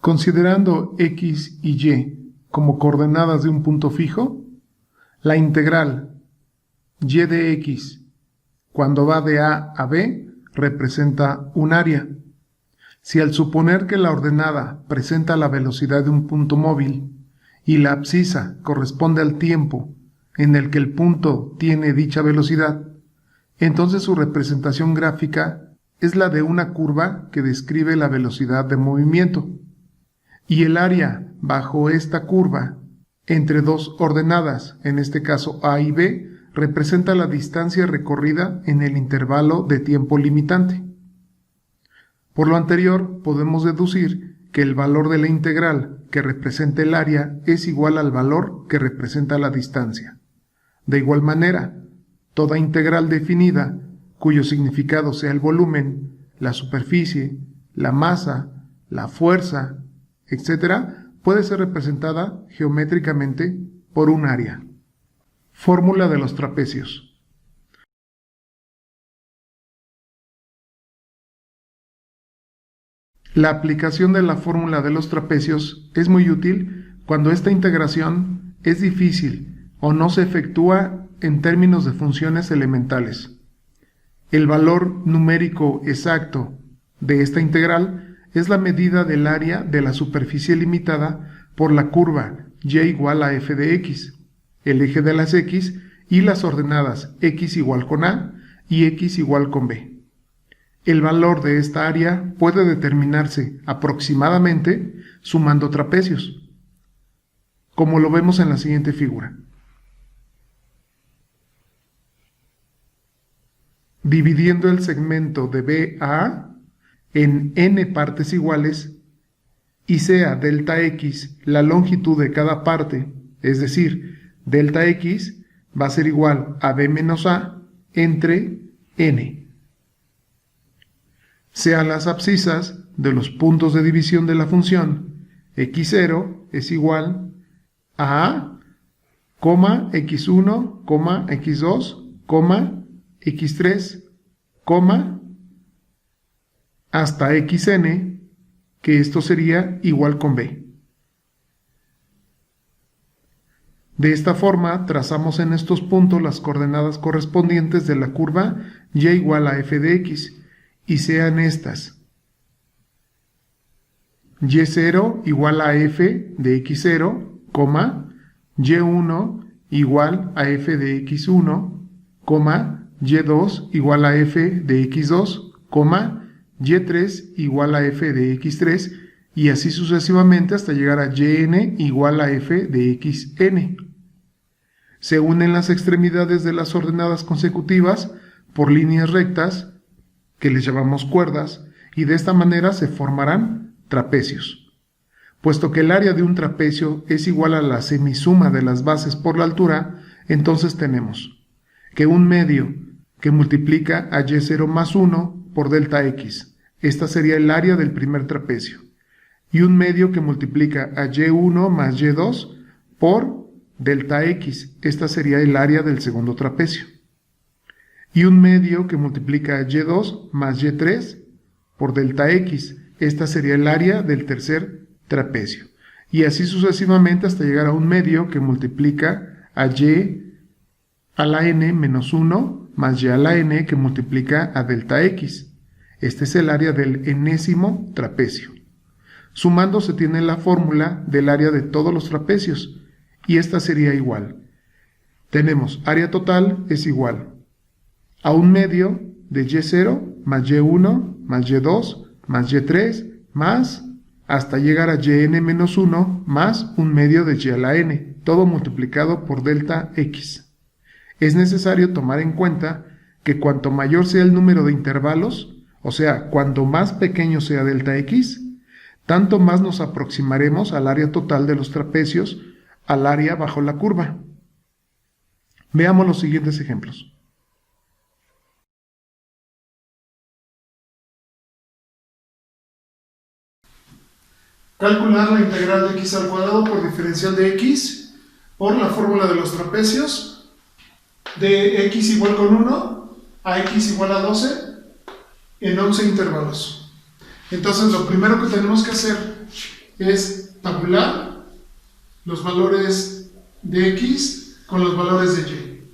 Considerando x y y como coordenadas de un punto fijo, la integral y de x cuando va de a a b representa un área. Si al suponer que la ordenada presenta la velocidad de un punto móvil y la abscisa corresponde al tiempo en el que el punto tiene dicha velocidad, entonces su representación gráfica es la de una curva que describe la velocidad de movimiento. Y el área bajo esta curva entre dos ordenadas, en este caso a y b, representa la distancia recorrida en el intervalo de tiempo limitante. Por lo anterior, podemos deducir que el valor de la integral que representa el área es igual al valor que representa la distancia. De igual manera, toda integral definida, cuyo significado sea el volumen, la superficie, la masa, la fuerza, etc., puede ser representada geométricamente por un área. Fórmula de los trapecios. La aplicación de la fórmula de los trapecios es muy útil cuando esta integración es difícil o no se efectúa en términos de funciones elementales. El valor numérico exacto de esta integral es la medida del área de la superficie limitada por la curva y igual a f de x, el eje de las x y las ordenadas x igual con a y x igual con b. El valor de esta área puede determinarse aproximadamente sumando trapecios, como lo vemos en la siguiente figura. Dividiendo el segmento de B a A en n partes iguales y sea delta x la longitud de cada parte, es decir, delta x va a ser igual a b menos a entre n. Sean las abscisas de los puntos de división de la función x0 es igual a x1, x2, x3, hasta xn, que esto sería igual con b. De esta forma, trazamos en estos puntos las coordenadas correspondientes de la curva y igual a f de x, y sean estas: y0 igual a f de x0, y1 igual a f de x1, y2 igual a f de x2, y3 igual a f de x3, y así sucesivamente hasta llegar a yn igual a f de xn. Se unen las extremidades de las ordenadas consecutivas por líneas rectas, que les llamamos cuerdas, y de esta manera se formarán trapecios. Puesto que el área de un trapecio es igual a la semisuma de las bases por la altura, entonces tenemos que un medio que multiplica a y0 más 1 por delta x, esta sería el área del primer trapecio, y un medio que multiplica a y1 más y2 por delta x, esta sería el área del segundo trapecio, y un medio que multiplica a y2 más y3 por delta x, esta sería el área del tercer trapecio, y así sucesivamente hasta llegar a un medio que multiplica a y a la n menos 1 más y a la n que multiplica a delta x. Este es el área del enésimo trapecio. Sumando se tiene la fórmula del área de todos los trapecios, y esta sería igual. Tenemos área total es igual a un medio de y0 más y1 más y2 más y3 más hasta llegar a yn menos 1 más un medio de y a la n, todo multiplicado por delta x. Es necesario tomar en cuenta que cuanto mayor sea el número de intervalos, o sea, cuanto más pequeño sea delta x, tanto más nos aproximaremos al área total de los trapecios, al área bajo la curva. Veamos los siguientes ejemplos. Calcular la integral de x al cuadrado por diferencial de x por la fórmula de los trapecios de x igual con 1 a x igual a 12 en 11 intervalos. Entonces lo primero que tenemos que hacer es tabular los valores de X con los valores de Y.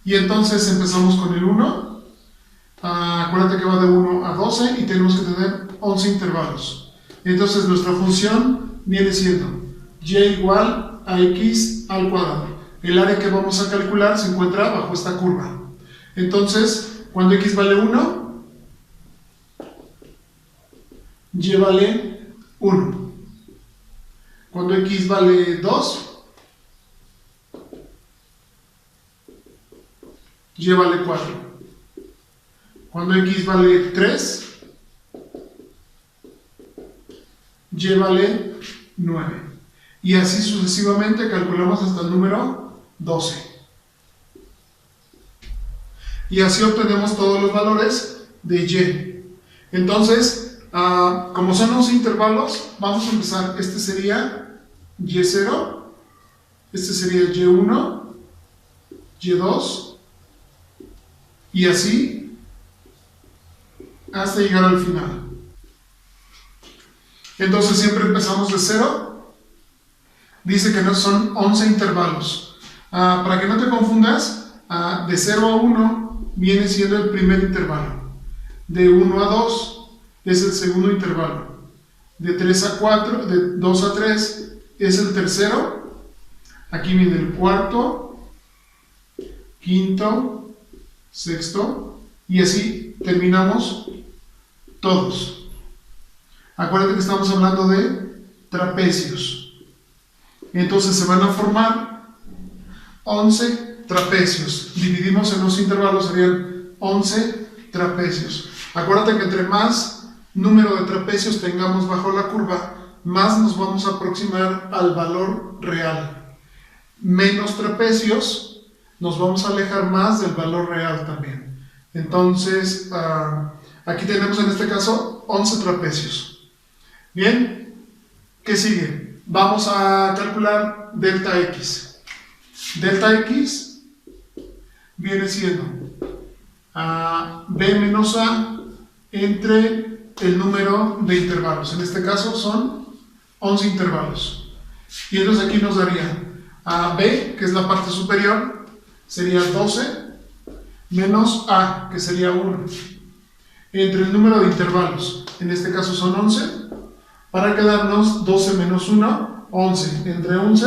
Y entonces empezamos con el 1. Acuérdate que va de 1 a 12 y tenemos que tener 11 intervalos. Entonces nuestra función viene siendo Y igual a X al cuadrado. El área que vamos a calcular se encuentra bajo esta curva. Entonces, cuando X vale 1, Y vale 1. Cuando X vale 2, Y vale 4. Cuando X vale 3, Y vale 9. Y así sucesivamente calculamos hasta el número 12. Y así obtenemos todos los valores de Y. Entonces, como son 11 intervalos, vamos a empezar. Este sería Y0, este sería Y1, Y2, y así hasta llegar al final. Entonces siempre empezamos de 0. Dice que no son 11 intervalos. Para que no te confundas, de 0 a 1 viene siendo el primer intervalo. De 1 a 2 es el segundo intervalo. De 3 a 4, de 2 a 3 es el tercero. Aquí viene el cuarto, quinto, sexto, y así terminamos todos. Acuérdate que estamos hablando de trapecios. Entonces se van a formar 11 trapecios. Dividimos en los intervalos, serían 11 trapecios. Acuérdate que entre más número de trapecios tengamos bajo la curva, más nos vamos a aproximar al valor real. Menos trapecios, nos vamos a alejar más del valor real también. Entonces, aquí tenemos en este caso 11 trapecios. Bien, ¿qué sigue? Vamos a calcular delta X. Delta X viene siendo B menos A entre el número de intervalos. En este caso son 11 intervalos. Y entonces aquí nos daría B, que es la parte superior, sería 12 menos A, que sería 1, entre el número de intervalos. En este caso son 11. Para quedarnos 12 menos 1, 11. Entre 11,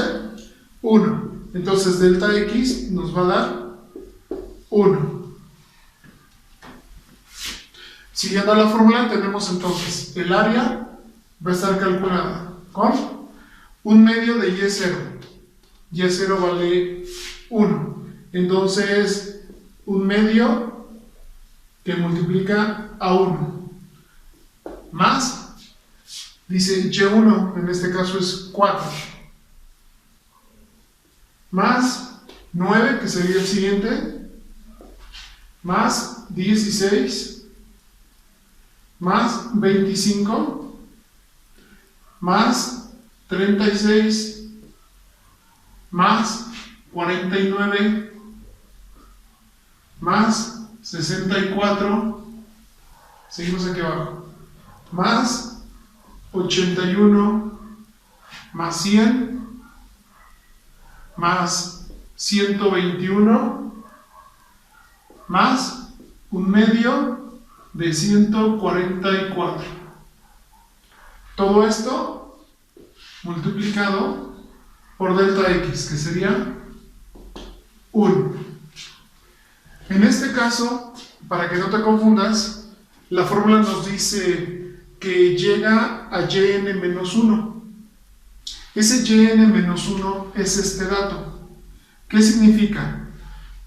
1. Entonces delta X nos va a dar 1. Siguiendo la fórmula, tenemos entonces el área va a estar calculada con 1/2 de Y0. Y0 vale 1. Entonces, 1/2 que multiplica a 1 más, dice Y1, en este caso es 4, más 9, que sería el siguiente, más 16, más 25, más 36, más 49, más 64, seguimos aquí abajo, más 81, más 100, más 121, más 1/2 de 144. Todo esto multiplicado por delta X, que sería 1. En este caso, para que no te confundas, la fórmula nos dice que llega a yn-1. Ese yn-1 es este dato. ¿Qué significa?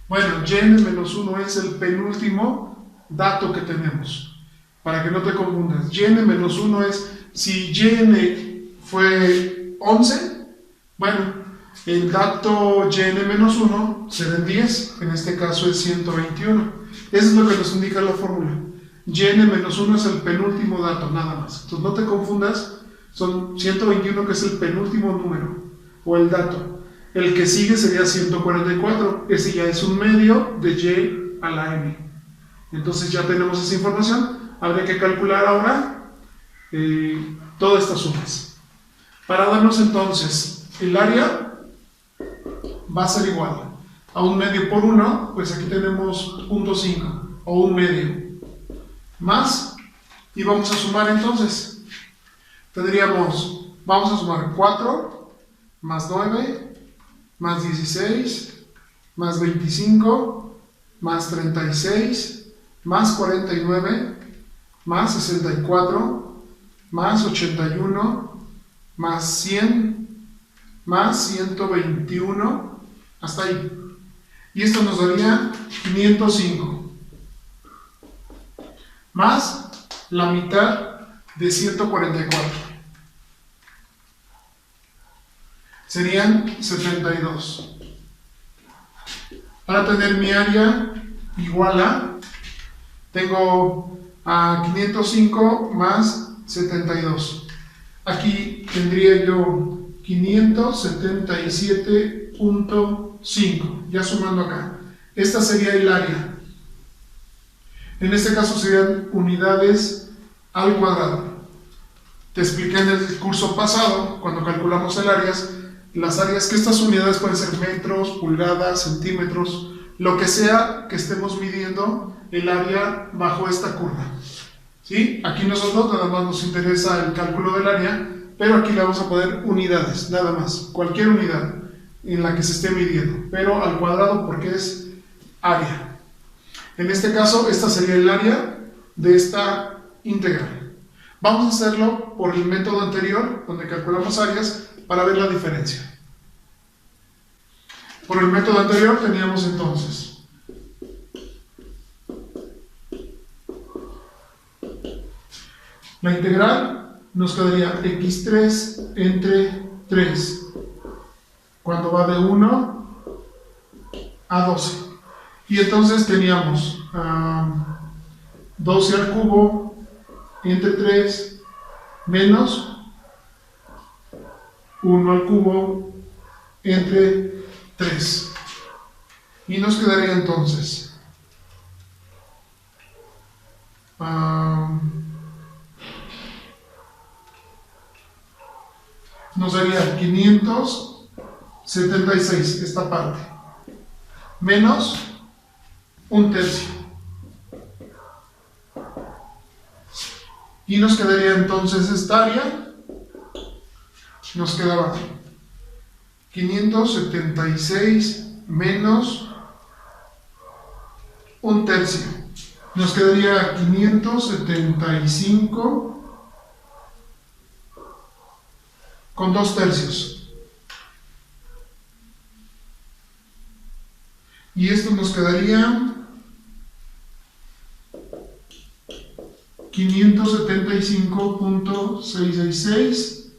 Bueno, yn-1 es el penúltimo dato que tenemos. Para que no te confundas, yn-1 es, si yn fue 11, bueno, el dato yn-1 será en 10, en este caso es 121. Eso es lo que nos indica la fórmula. yn-1 es el penúltimo dato, nada más. Entonces no te confundas, son 121 que es el penúltimo número, o el dato. El que sigue sería 144, ese ya es 1/2 de y a la n. Entonces ya tenemos esa información, habría que calcular ahora todas estas sumas. Para darnos entonces el área va a ser igual a 1 medio por 1, pues aquí tenemos 0.5 o 1 medio más, y vamos a sumar entonces. Tendríamos, vamos a sumar 4 más 9 más 16 más 25 más 36 más 49 más 64 más 81 más 100 más 121, hasta ahí. Y esto nos daría 505 más la mitad de 144. Serían 72. Para tener mi área igual a, tengo a 505 más 72. Aquí tendría yo 577.5, ya sumando acá. Esta sería el área. En este caso serían unidades al cuadrado. Te expliqué en el curso pasado, cuando calculamos el área, las áreas, que estas unidades pueden ser metros, pulgadas, centímetros, lo que sea que estemos midiendo el área bajo esta curva. ¿Sí? Aquí nosotros nada más nos interesa el cálculo del área, pero aquí le vamos a poner unidades, nada más, cualquier unidad en la que se esté midiendo, pero al cuadrado porque es área. En este caso, esta sería el área de esta integral. Vamos a hacerlo por el método anterior, donde calculamos áreas, para ver la diferencia. Por el método anterior teníamos entonces la integral nos quedaría x3 entre 3, cuando va de 1 a 12. Y entonces teníamos 12 al cubo entre 3 menos 1 al cubo entre 3. Y nos quedaría entonces nos daría 576 esta parte, menos 1/3. Y nos quedaría entonces esta área, nos quedaba 576 menos 1/3. Nos quedaría 575 con 2/3. Y esto nos quedaría 575.666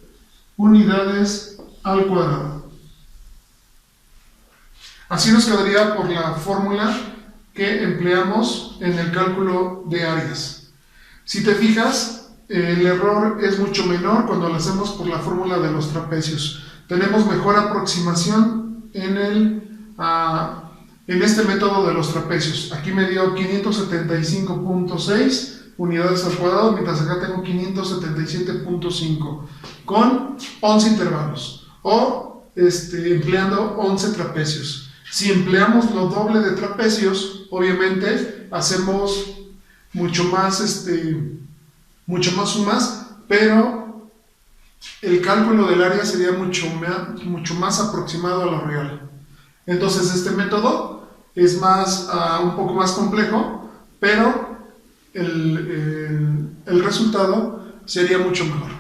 unidades al cuadrado. Así nos quedaría por la fórmula que empleamos en el cálculo de áreas. Si te fijas, el error es mucho menor cuando lo hacemos por la fórmula de los trapecios. Tenemos mejor aproximación en este método de los trapecios. Aquí me dio 575.6 unidades al cuadrado, mientras acá tengo 577.5 con 11 intervalos o empleando 11 trapecios. Si empleamos lo doble de trapecios, obviamente hacemos mucho más sumas, pero el cálculo del área sería mucho más aproximado a lo real. Entonces este método es un poco más complejo, pero el resultado sería mucho mejor.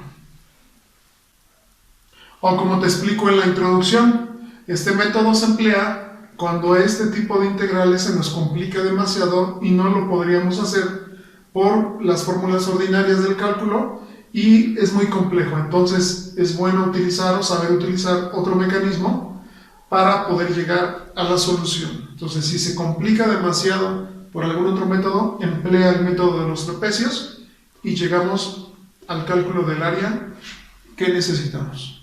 O como te explico en la introducción, este método se emplea cuando este tipo de integrales se nos complica demasiado y no lo podríamos hacer por las fórmulas ordinarias del cálculo y es muy complejo. Entonces es bueno utilizar o saber utilizar otro mecanismo para poder llegar a la solución. Entonces, si se complica demasiado por algún otro método, emplea el método de los trapecios y llegamos al cálculo del área que necesitamos.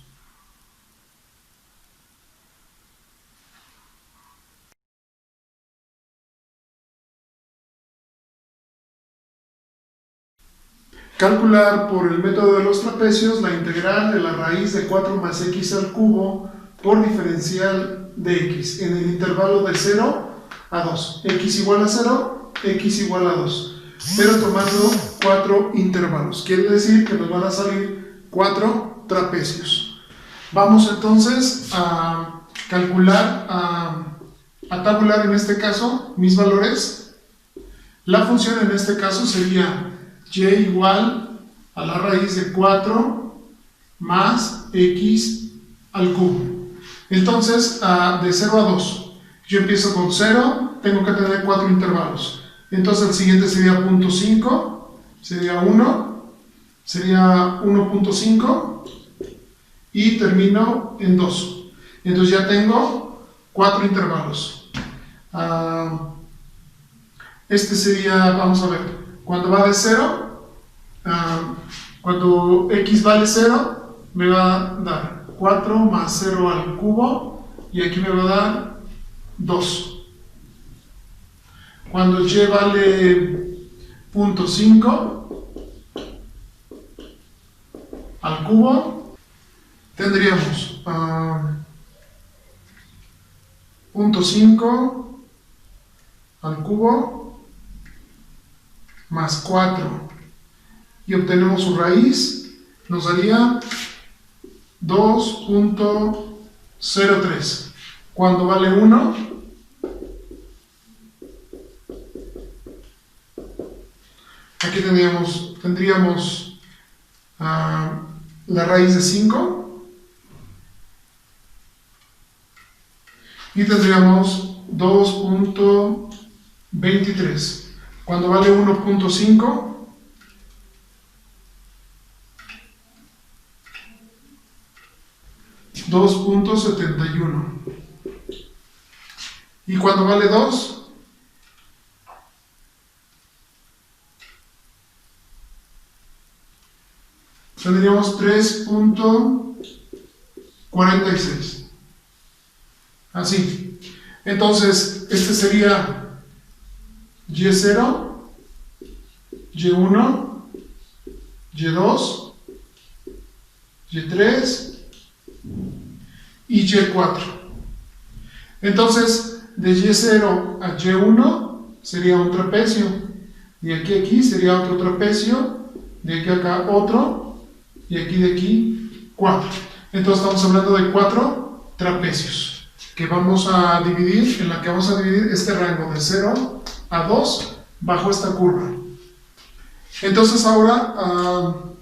calcular por el método de los trapecios la integral de la raíz de 4 más x al cubo por diferencial de x en el intervalo de 0 a 2. X igual a 0, x igual a 2. Pero tomando 4 intervalos. Quiere decir que nos van a salir 4 trapecios. Vamos entonces a calcular, a tabular en este caso mis valores. La función en este caso sería y igual a la raíz de 4 más x al cubo. Entonces, de 0 a 2. Yo empiezo con 0, tengo que tener 4 intervalos. Entonces el siguiente sería 0.5, sería 1, sería 1.5 y termino en 2. Entonces ya tengo 4 intervalos. Este sería, vamos a ver, cuando va de 0, cuando x vale 0, me va a dar 4 más 0 al cubo y aquí me va a dar 2. Cuando y vale 0.5 al cubo, tendríamos 0.5 al cubo más 4 y obtenemos su raíz, nos daría 2.03. Cuando vale 1, aquí tendríamos la raíz de 5 y tendríamos 2.23. Cuando vale 1.5, $2.71. Y cuando vale 2, tendríamos 3.46. Así. Entonces, este sería Y0, Y1, Y2, Y3 y Y4. Entonces, de Y0 a Y1 sería un trapecio. De aquí a aquí sería otro trapecio. De aquí a acá otro. Y aquí de aquí 4. Entonces estamos hablando de 4 trapecios que vamos a dividir, en la que vamos a dividir este rango de 0 a 2 bajo esta curva. Entonces ahora,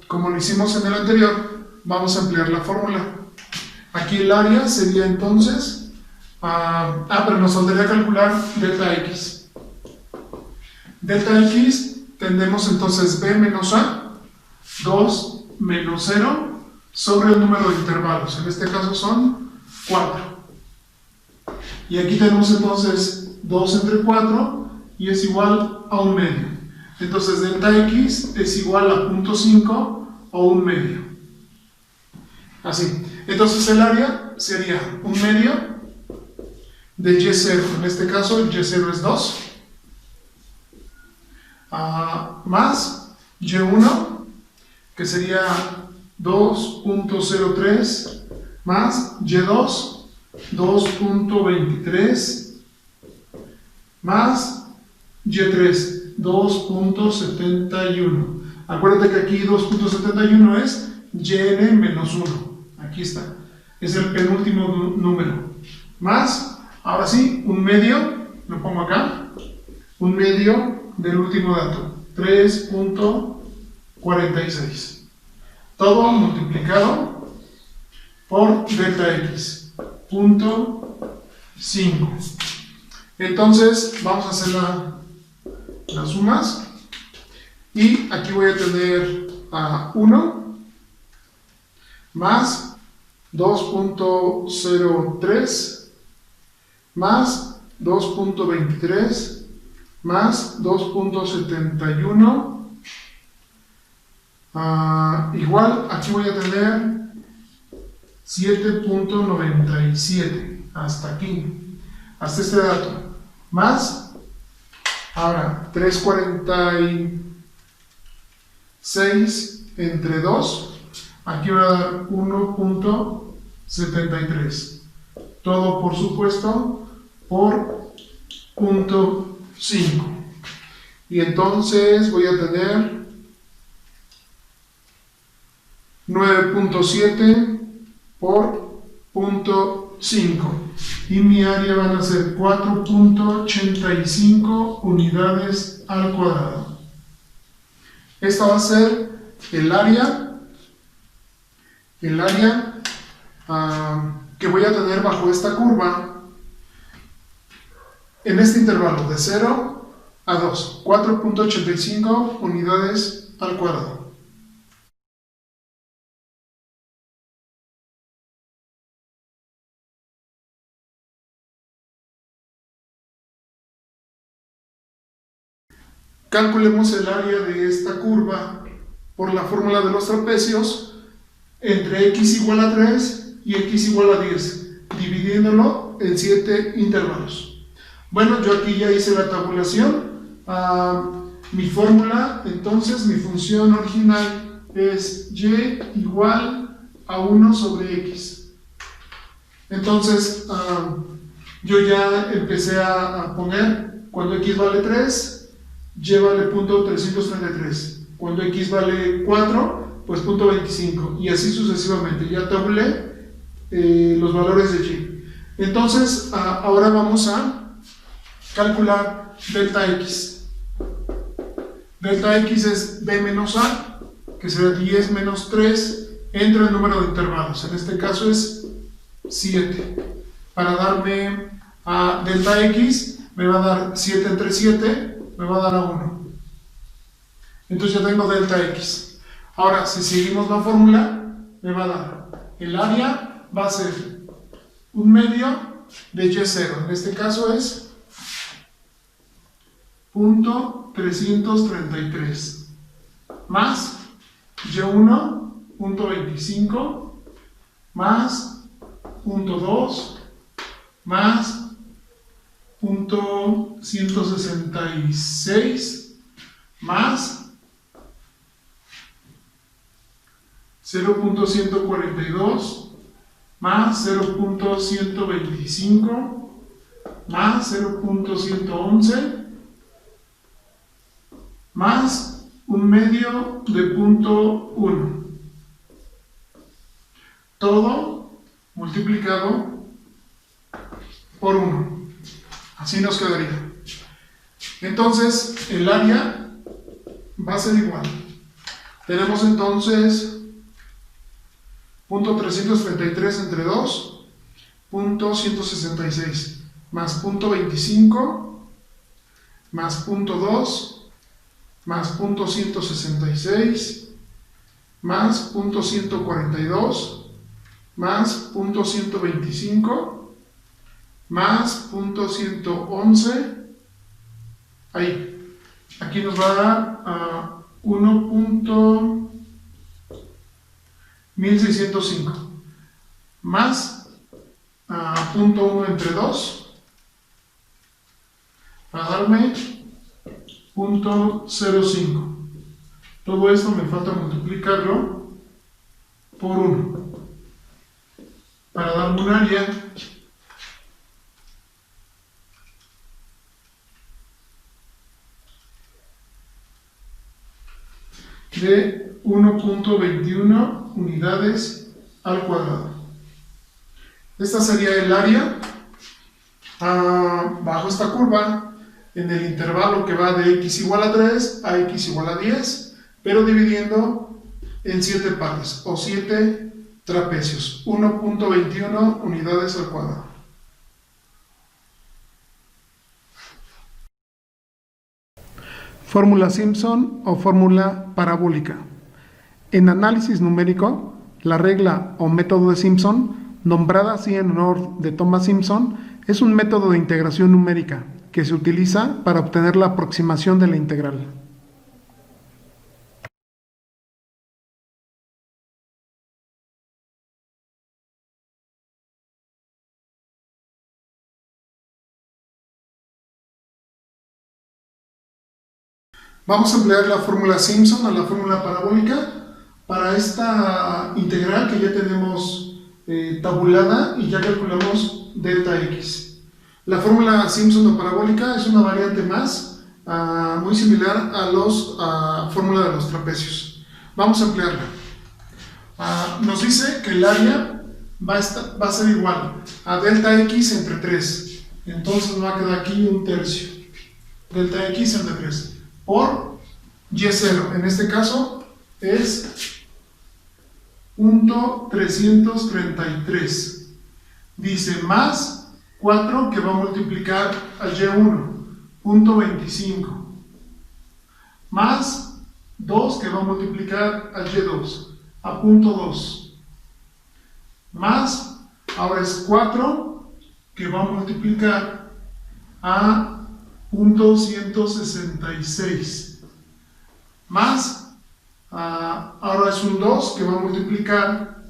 como lo hicimos en el anterior, vamos a ampliar la fórmula. Aquí el área sería entonces, pero nos faltaría calcular delta x. Delta x tendremos entonces b menos a, 2 menos 0, sobre el número de intervalos. En este caso son 4. Y aquí tenemos entonces 2 entre 4 y es igual a 1 medio. Entonces delta x es igual a 0.5 o 1 medio. Así. Entonces el área sería 1 medio de y0. En este caso el y0 es 2. Más y1, que sería 2.03 más y2, 2.23 más y3, 2.71. Acuérdate que aquí 2.71 es yn menos 1. Aquí está. Es el penúltimo número. Más, ahora sí, 1 medio, lo pongo acá, 1 medio del último dato, 3.46. Todo multiplicado por delta x, 0.5. Entonces, vamos a hacer las sumas. Y aquí voy a tener 1 más 2.03 más 2.23 más 2.71 igual, aquí voy a tener 7.97 hasta aquí, hasta este dato, más ahora 3.46 6 entre 2, aquí va a dar 1.73. Todo, por supuesto, por 0.5. Y entonces voy a tener 9.7 por 0.5. Y mi área van a ser 4.85 unidades al cuadrado. Esta va a ser el área que voy a tener bajo esta curva en este intervalo de 0 a 2, 4.85 unidades al cuadrado. Calculemos el área de esta curva por la fórmula de los trapecios entre x igual a 3 y x igual a 10, dividiéndolo en 7 intervalos. Bueno, yo aquí ya hice la tabulación. Mi fórmula, entonces, mi función original es y igual a 1 sobre x. Entonces, yo ya empecé a poner, cuando x vale 3, y vale 0.333. Cuando x vale 4, pues 0.25. Y así sucesivamente. Ya tabulé los valores de y. Entonces, ahora vamos a calcular delta x. Delta x es b menos a, que será 10 menos 3 entre el número de intervalos. En este caso es 7. Para darme a delta x, me va a dar 7 entre 7, me va a dar a 1. Entonces ya tengo delta x. Ahora, si seguimos la fórmula, me va a dar el área, va a ser 1/2 de y0. En este caso es 0.333 más y1, 0.25 más 0.2 más 0.166 más 0.142 más 0.125 más 0.111 más 1/2 de 0.1. Todo multiplicado por 1. Así nos quedaría. Entonces, el área va a ser igual. Tenemos entonces 0.333 entre 2, 0.166, más 0.25, más 0.2, más 0.166, más 0.142, más 0.125, más 0.111, ahí. Aquí nos va a dar 1.1605, más 0.1 entre 2, para darme 0.05. Todo esto me falta multiplicarlo por 1, para darme un área de 1.21 unidades al cuadrado. Esta sería el área bajo esta curva en el intervalo que va de x igual a 3 a x igual a 10, pero dividiendo en 7 partes o 7 trapecios, 1.21 unidades al cuadrado. Fórmula Simpson o fórmula parabólica. En análisis numérico, la regla o método de Simpson, nombrada así en honor de Thomas Simpson, es un método de integración numérica que se utiliza para obtener la aproximación de la integral. Vamos a emplear la fórmula Simpson o la fórmula parabólica para esta integral que ya tenemos tabulada y ya calculamos delta x. La fórmula Simpson o parabólica es una variante más, muy similar a la fórmula de los trapecios. Vamos a emplearla. Nos dice que el área va a ser igual a delta x entre 3. Entonces nos va a quedar aquí un tercio. Delta x entre 3 por y0. En este caso es 333. Dice más 4 que va a multiplicar a y1, 25. Más 2 que va a multiplicar a y2, a 2. Más, ahora es 4 que va a multiplicar a 166. Más, ahora es un 2 que va a multiplicar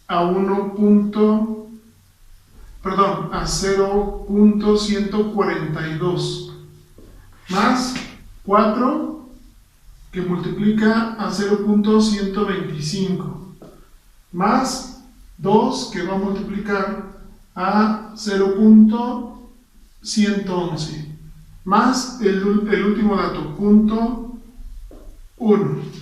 a 0.142. Más 4 que multiplica a 0.125. Más 2 que va a multiplicar a 0.111. Más el último dato, 1.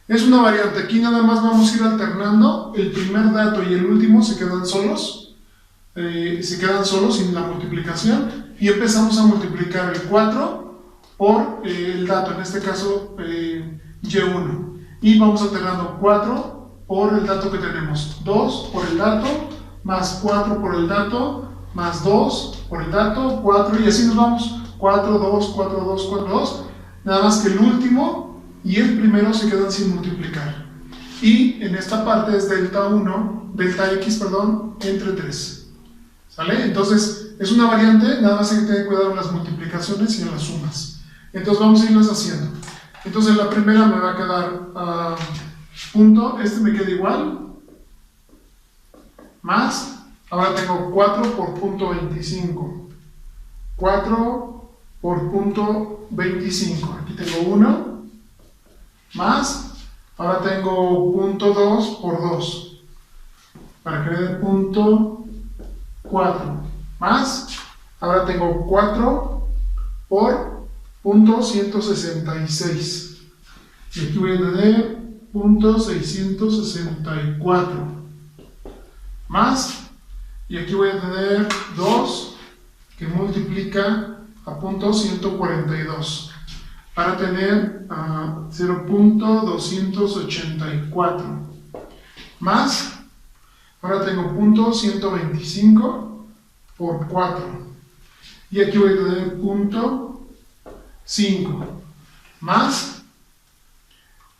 Es una variante. Aquí nada más vamos a ir alternando. El primer dato y el último se quedan solos. Sin la multiplicación. Y empezamos a multiplicar el 4 por el dato, en este caso y1. Y vamos alternando 4 por el dato que tenemos. 2 por el dato, más 4 por el dato, más 2 por el dato, 4, y así nos vamos. 4, 2, 4, 2, 4, 2. Nada más que el último y el primero se quedan sin multiplicar. Y en esta parte es delta x, entre 3. ¿Sale? Entonces, es una variante, nada más hay que tener cuidado en las multiplicaciones y en las sumas. Entonces, vamos a irlas haciendo. Entonces, la primera me va a quedar punto, me queda igual. Más, ahora tengo 4 por punto 25. 4 por punto 25. Aquí tengo 1. Más, ahora tengo punto 2 por 2. Para que me dé punto 4. Más, ahora tengo 4 por punto 166. Y aquí voy a tener punto 664. Más, y aquí voy a tener 2 que multiplica a punto 142 para tener 0.284. Más, ahora tengo punto 125 por 4. Y aquí voy a tener punto 5. Más,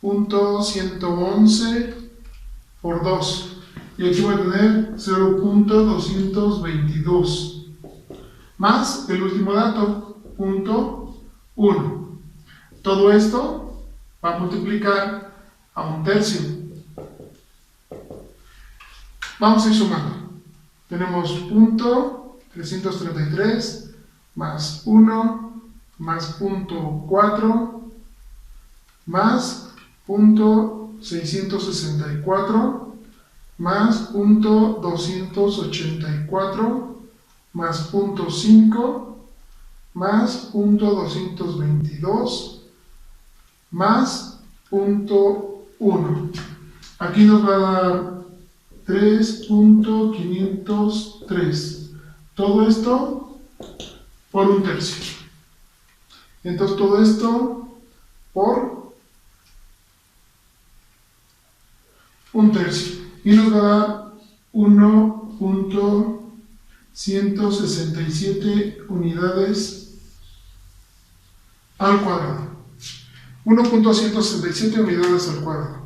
punto 111 por 2. Y aquí voy a tener 0.222. Más el último dato, punto 1. Todo esto va a multiplicar a un tercio. Vamos a ir sumando. Tenemos punto 333 más 1 más punto 4 más punto 664 más punto 284 más punto 5 más punto 222 más punto 1. Aquí nos va a dar 3.503. Todo esto por un tercio. Entonces todo esto por un tercio. Y nos va a dar 1.167 unidades al cuadrado. 1.167 unidades al cuadrado.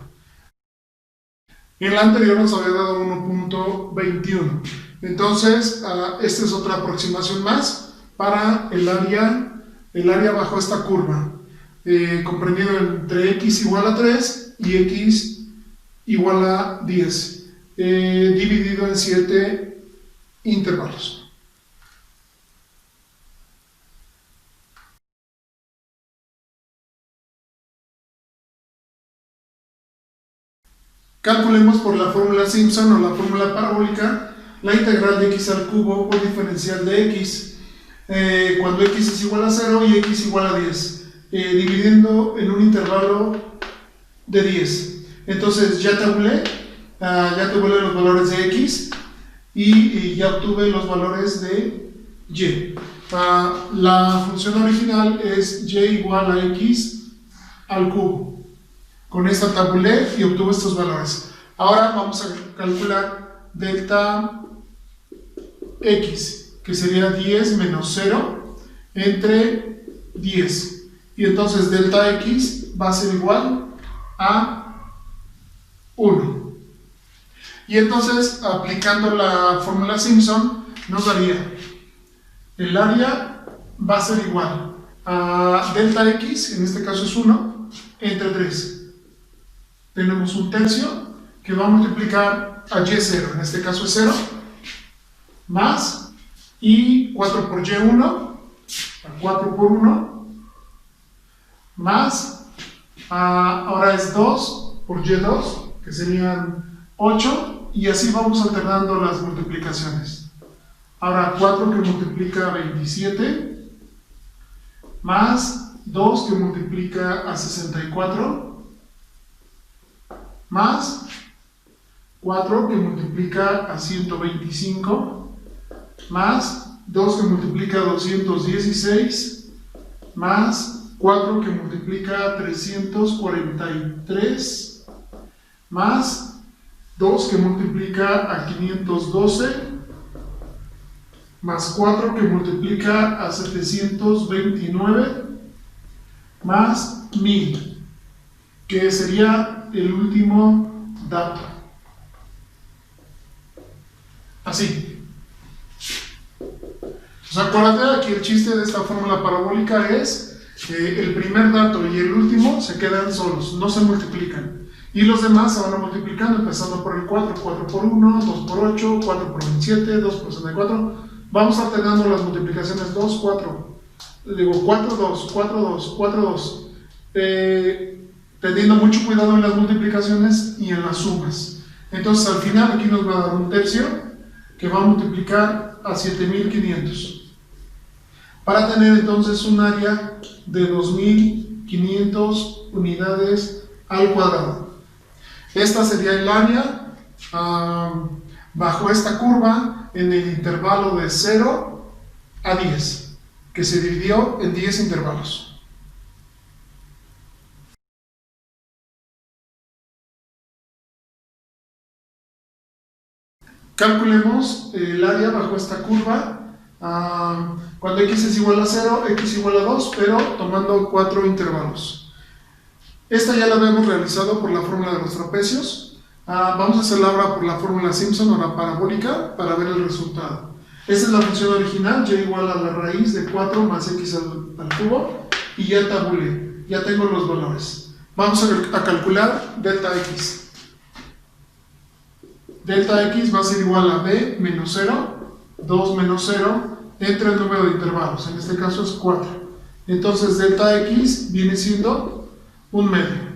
En la anterior nos había dado 1.21. Entonces, esta es otra aproximación más para el área bajo esta curva, comprendido entre x igual a 3 y x igual a 10, dividido en 7 intervalos. Calculemos por la fórmula Simpson o la fórmula parabólica la integral de x al cubo por diferencial de x cuando x es igual a 0 y x igual a 10, dividiendo en un intervalo de 10. Entonces ya tabulé los valores de x y ya obtuve los valores de y. La función original es y igual a x al cubo. Con esta tabulé y obtuve estos valores. Ahora vamos a calcular delta x, que sería 10 menos 0 entre 10. Y entonces delta x va a ser igual a 1. Y entonces, aplicando la fórmula Simpson, nos daría el área va a ser igual a delta x, en este caso es 1, entre 3. Tenemos un tercio que va a multiplicar a y0, en este caso es 0, más, y 4 por y1, 4 por 1, más, ahora es 2 por y2, que serían 8, y así vamos alternando las multiplicaciones. Ahora 4 que multiplica a 27, más 2 que multiplica a 64, más 4 que multiplica a 125, más 2 que multiplica a 216, más 4 que multiplica a 343, más 2 que multiplica a 512, más 4 que multiplica a 729, más 1000, que sería el último dato. Así. Pues acuérdate, aquí el chiste de esta fórmula parabólica es que el primer dato y el último se quedan solos, no se multiplican. Y los demás se van a multiplicando, empezando por el 4, 4 por 1, 2 por 8, 4 por 27, 2 por 64. Vamos alternando las multiplicaciones 2, 4. Digo 4, 2, 4, 2, 4, 2. Teniendo mucho cuidado en las multiplicaciones y en las sumas. Entonces al final aquí nos va a dar un tercio que va a multiplicar a 7500 para tener entonces un área de 2500 unidades al cuadrado. Esta sería el área bajo esta curva en el intervalo de 0 a 10, que se dividió en 10 intervalos. Calculemos el área bajo esta curva cuando x es igual a 0, x igual a 2, pero tomando 4 intervalos. Esta ya la habíamos realizado por la fórmula de los trapecios. Vamos a hacerla ahora por la fórmula Simpson o la parabólica para ver el resultado. Esta es la función original, y igual a la raíz de 4 más x al cubo, y ya tabulé, ya tengo los valores. Vamos a calcular delta x. Delta x va a ser igual a b menos 0, 2 menos 0, entre el número de intervalos, en este caso es 4. Entonces delta x viene siendo un medio.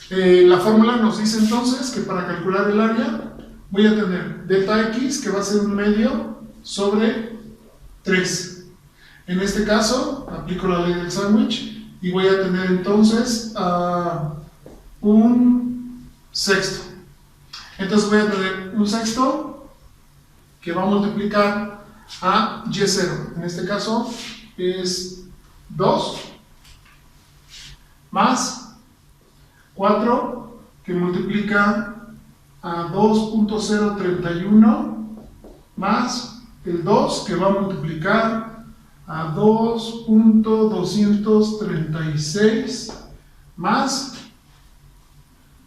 La fórmula nos dice entonces que para calcular el área voy a tener delta x, que va a ser un medio, sobre 3. En este caso aplico la ley del sándwich y voy a tener entonces un sexto. Entonces voy a tener un sexto que va a multiplicar a y0. En este caso es 2 más 4 que multiplica a 2.031 más el 2 que va a multiplicar a 2.236 más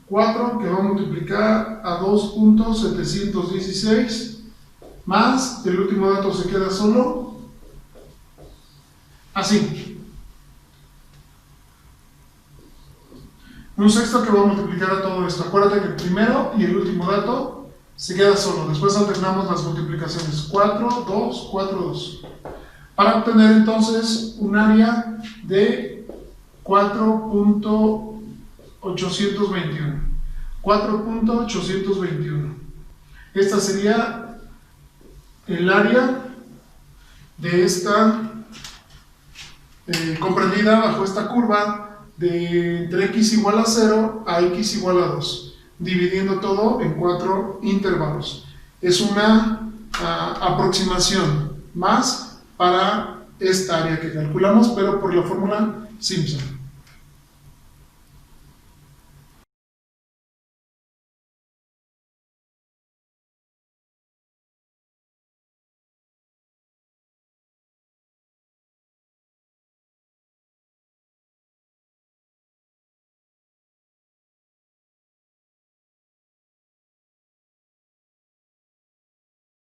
4 que va a multiplicar a 2.716 más, el último dato se queda solo, así. Un sexto que va a multiplicar a todo esto. Acuérdate que el primero y el último dato se queda solo. Después alternamos las multiplicaciones. 4, 2, 4, 2. Para obtener entonces un área de 4.821. 4.821. Esta sería el área de esta comprendida bajo esta curva de entre x igual a 0 a x igual a 2, dividiendo todo en 4 intervalos. Es una aproximación más para esta área que calculamos, pero por la fórmula Simpson.